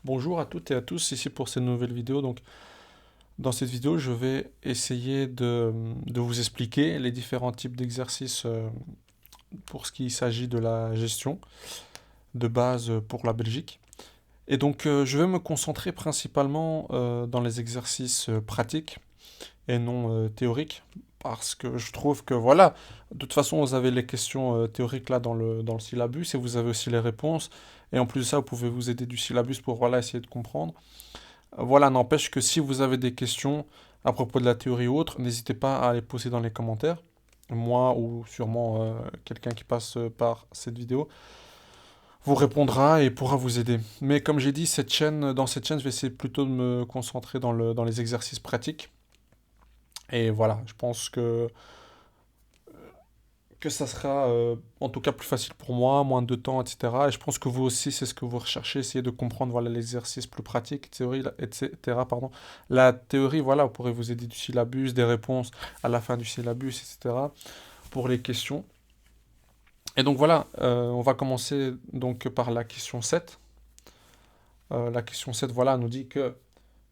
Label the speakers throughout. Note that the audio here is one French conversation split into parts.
Speaker 1: Bonjour à toutes et à tous, ici pour cette nouvelle vidéo. Donc, dans cette vidéo, je vais essayer de vous expliquer les différents types d'exercices pour ce qui s'agit de la gestion de base pour la Belgique. Et donc, je vais me concentrer principalement dans les exercices pratiques et non théoriques, parce que je trouve que voilà, de toute façon, vous avez les questions théoriques là dans le syllabus et vous avez aussi les réponses. Et en plus de ça, vous pouvez vous aider du syllabus pour voilà, essayer de comprendre. Voilà, n'empêche que si vous avez des questions à propos de la théorie ou autre, n'hésitez pas à les poser dans les commentaires. Moi ou sûrement quelqu'un qui passe par cette vidéo vous répondra et pourra vous aider. Mais comme j'ai dit, dans cette chaîne, je vais essayer plutôt de me concentrer dans les exercices pratiques. Et voilà, je pense que ça sera en tout cas plus facile pour moi, moins de temps, etc. Et je pense que vous aussi, c'est ce que vous recherchez, essayer de comprendre voilà, l'exercice plus pratique, théorie, etc. Pardon. La théorie, voilà, vous pourrez vous aider du syllabus, des réponses à la fin du syllabus, etc. pour les questions. Et donc voilà, on va commencer donc par la question 7. La question 7, voilà, nous dit que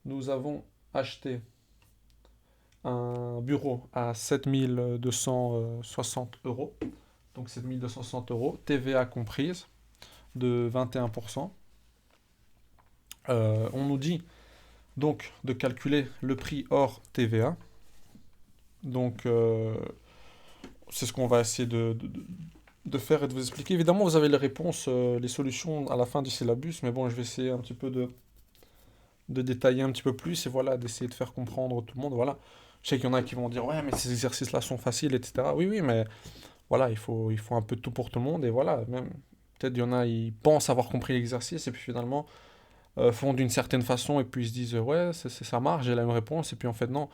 Speaker 1: nous avons acheté un bureau à 7 260 euros. Donc 7 260 euros, TVA comprise, de 21%. On nous dit donc de calculer le prix hors TVA. Donc c'est ce qu'on va essayer de faire et de vous expliquer. Évidemment, vous avez les réponses, les solutions à la fin du syllabus, mais bon, je vais essayer un petit peu de détailler un petit peu plus et voilà, d'essayer de faire comprendre tout le monde. Voilà. Je sais qu'il y en a qui vont dire, ouais, mais ces exercices-là sont faciles, etc. Oui, oui, mais voilà, il faut un peu de tout pour tout le monde et voilà, même peut-être il y en a, ils pensent avoir compris l'exercice et puis finalement font d'une certaine façon et puis ils se disent ouais, ça marche, j'ai la même réponse et puis en fait non,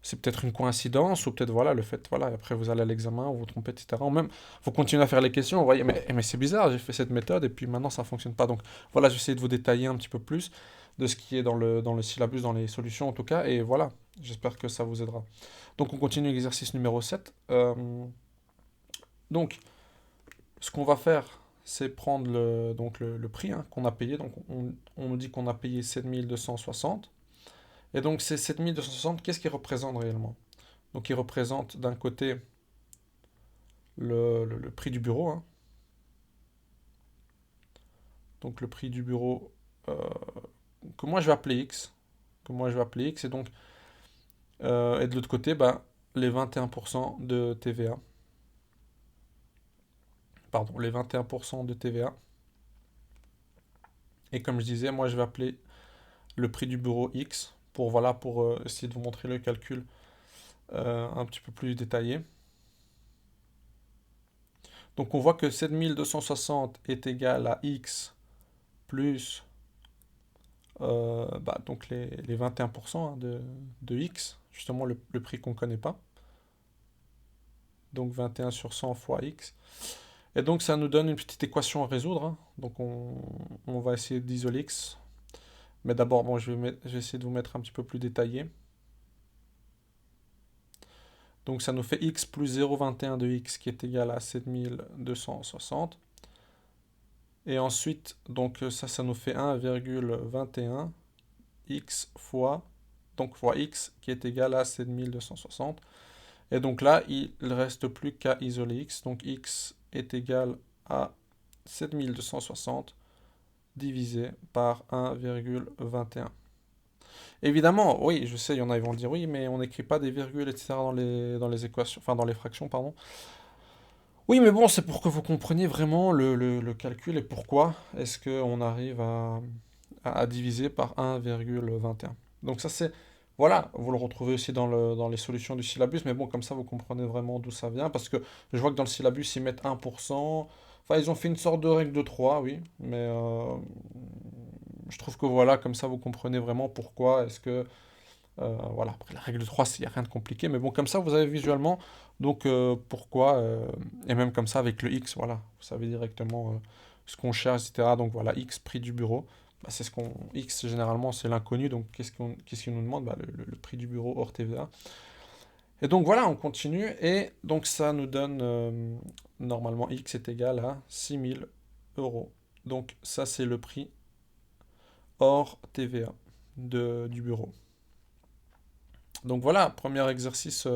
Speaker 1: c'est peut-être une coïncidence ou peut-être voilà, le fait, voilà, et après vous allez à l'examen, vous vous trompez, etc. Ou même, vous continuez à faire les questions, vous voyez, mais c'est bizarre, j'ai fait cette méthode et puis maintenant ça ne fonctionne pas. Donc voilà, j'essaie de vous détailler un petit peu plus de ce qui est dans le syllabus, dans les solutions en tout cas, et voilà, j'espère que ça vous aidera. Donc on continue l'exercice numéro 7. Donc, ce qu'on va faire, c'est prendre le prix hein, qu'on a payé. Donc, on nous dit qu'on a payé 7 260. Et donc, ces 7 260, qu'est-ce qu'ils représentent réellement? Donc, ils représentent d'un côté le prix du bureau. Hein. Donc, le prix du bureau euh, que moi je vais appeler X. Que moi je vais appeler X. Et de l'autre côté, ben, les 21% de TVA. Pardon, les 21% de TVA. Et comme je disais, moi je vais appeler le prix du bureau X pour, voilà, pour essayer de vous montrer le calcul un petit peu plus détaillé. Donc on voit que 7260 est égal à X plus donc les 21% hein, de X, justement le prix qu'on ne connaît pas. Donc 21 sur 100 fois X. Et donc ça nous donne une petite équation à résoudre. Hein. Donc on va essayer d'isoler X. Mais d'abord, bon, je vais essayer de vous mettre un petit peu plus détaillé. Donc ça nous fait x plus 0,21 de x qui est égal à 7260. Et ensuite, donc ça nous fait 1,21 x fois x qui est égal à 7260. Et donc là, il ne reste plus qu'à isoler x. Donc x est égal à 7260 divisé par 1,21. Évidemment, oui, je sais, il y en a, ils vont dire oui, mais on n'écrit pas des virgules, etc. dans les équations, enfin dans les fractions, pardon. Oui, mais bon, c'est pour que vous compreniez vraiment le calcul et pourquoi est-ce qu'on arrive à diviser par 1,21. Donc ça c'est, voilà, vous le retrouvez aussi dans les solutions du syllabus, mais bon, comme ça vous comprenez vraiment d'où ça vient, parce que je vois que dans le syllabus ils mettent 1%, enfin ils ont fait une sorte de règle de 3, oui, mais je trouve que voilà, comme ça vous comprenez vraiment pourquoi est-ce que voilà, après la règle de 3, il n'y a rien de compliqué, mais bon, comme ça, vous avez visuellement, donc pourquoi, et même comme ça, avec le X, voilà, vous savez directement ce qu'on cherche, etc. Donc voilà, X, prix du bureau, bah, c'est ce qu'on, X, généralement, c'est l'inconnu, donc qu'est-ce qu'il nous demande? Bah, le prix du bureau hors TVA. Et donc voilà, on continue, et donc ça nous donne, normalement, X est égal à 6000 euros. Donc ça, c'est le prix hors TVA du bureau. Donc voilà, premier exercice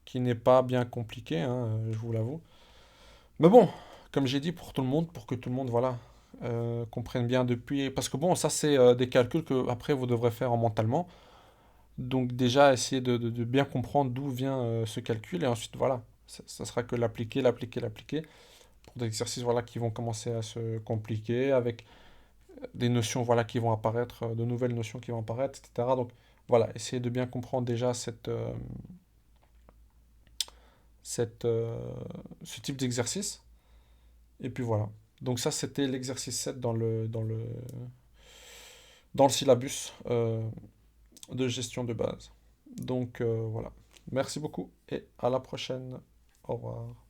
Speaker 1: qui n'est pas bien compliqué, hein, je vous l'avoue. Mais bon, comme j'ai dit, pour tout le monde, pour que tout le monde, voilà, comprenne bien depuis. Parce que bon, ça, c'est des calculs que après vous devrez faire en mentalement. Donc déjà, essayez de bien comprendre d'où vient ce calcul. Et ensuite, voilà, ça sera que l'appliquer, l'appliquer, l'appliquer. Pour des exercices, voilà, qui vont commencer à se compliquer, avec des notions, voilà, qui vont apparaître, de nouvelles notions qui vont apparaître, etc. Donc voilà, essayez de bien comprendre déjà ce type d'exercice. Et puis voilà. Donc ça, c'était l'exercice 7 dans le syllabus de gestion de base. Donc voilà. Merci beaucoup et à la prochaine. Au revoir.